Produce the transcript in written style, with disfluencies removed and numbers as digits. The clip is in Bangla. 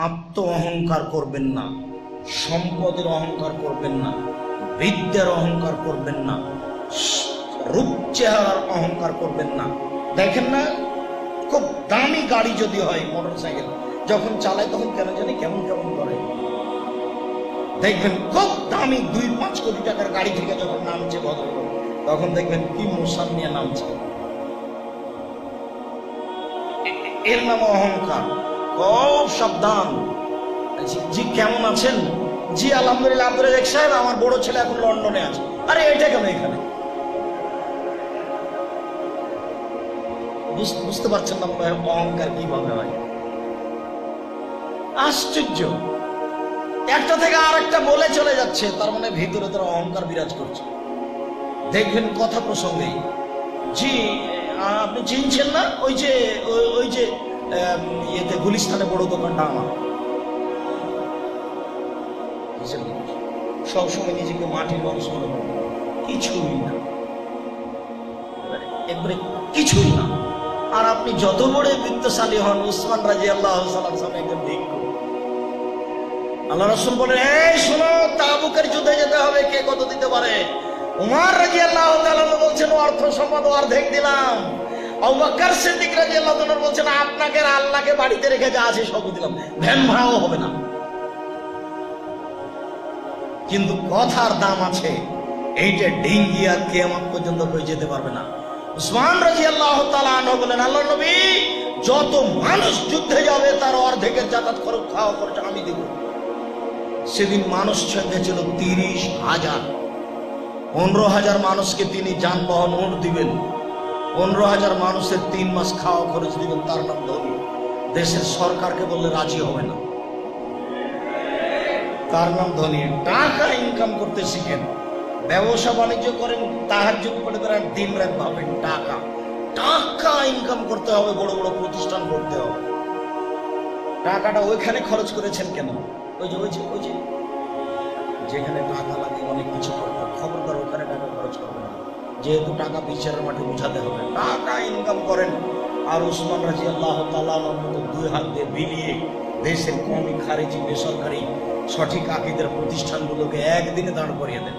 আত্ম অহংকার করবেন না, সম্পদের অহংকার করবেন না, বিদ্যার অহংকার করবেন না, রূপ চেহারার অহংকার করবেন না। দেখেন না, খুব দামি গাড়ি যদি হয়, মোটর সাইকেল যখন চালায় তখন কেন জানি কেমন কেমন করে। দেখবেন খুব দামি 2-5 কোটি টাকার গাড়ি থেকে যখন নামছে ভদ্রলোক, তখন দেখবেন কি মোশান নিয়ে নামছে। এর নাম অহংকার। খুব সাবধান। জি কেমন আছেন? জি আলহামদুলিল্লাহ। আব্দুল রাজ্জাক সাহেব, আমার বড় ছেলে এখন লন্ডনে আছে। আরে এটা কেন এখানে? বুঝতে পারছেন না অহংকার কিভাবে হয়? আশ্চর্য। একটা থেকে আর একটা বলে চলে যাচ্ছে, তার মানে ভিতরে তার অহংকার বিরাজ করছে। দেখবেন কথা প্রসঙ্গে, জি আপনি চিনছেন না ওই যে ইয়েতে গুলিস্তানে বড় দোকানটা আমার, সবসময় নিজেকে মাটির মানুষ মনে করে, কিছুই না, একবারে কিছুই না। আর আপনি যত বড় বিত্তশালী হন, উসমান রাদিয়াল্লাহু তাআলা সামনে একদম ভিক্ষু। আল্লাহ রাসূল বলেন, এই শোনো, তাবুকের যুদ্ধে যেতে হবে, কে কত দিতে পারে? উমর রাদিয়াল্লাহু তাআলা বলছেন, অর্থ সম্পদ অর্ধেক দিলাম। আবু বকর সিদ্দিক রাদিয়াল্লাহু তাআলা বলছেন, আপনাকে আর আল্লাহকে বাড়িতে রেখে যা আছে সব দিলাম, ভ্যান ভাড়াও হবে না। কিন্তু কথার দাম আছে, এইটা ডিঙ্গি আর কিয়ামত পর্যন্ত কই যেতে পারবে না। উসমান রাদিয়াল্লাহু তাআলা আনহু বলেন, আল্লাহর নবী, যত মানুষ যুদ্ধে যাবে তার অর্ধেকের যাতায়াত খরচ, খাওয়া খরচ আমি দেব। সেদিন মানুষ সংখ্যা ছিল 30,000। 15,000 মানুষকে তিনি যানবাহন উট দিবেন, 15,000 মানুষের 3 মাস খাওয়া খরচ দিবেন। তার নাম ধনী। দেশের সরকারকে বললে রাজি হবে না, তার নাম ধনী। টাকা ইনকাম করতে শিখেন, ব্যবসা বাণিজ্য করেন, তাহাজ্জুদ করে বেড়ান, দিন রাত ভাবেন টাকা টাকা ইনকাম করতে হবে, বড় বড় প্রতিষ্ঠান করতে হবে। টাকাটা ওইখানে খরচ করেছেন কেন? ওই যে যেখানে টাকা লাগে অনেক কিছু করতে, খবরদার ওখানে টাকা খরচ করবেন না, যেহেতু টাকা বিচারের মাঠে বুঝাতে হবে। টাকা ইনকাম করেন। আর উসমান রাদিয়াল্লাহু তাআলা মতো 2 হাত দিয়ে বিলিয়ে দেশের কওমি, খারিজি, বেসরকারি সঠিক আকীদার প্রতিষ্ঠানগুলোকে একদিনে দাঁড় করিয়ে দেন।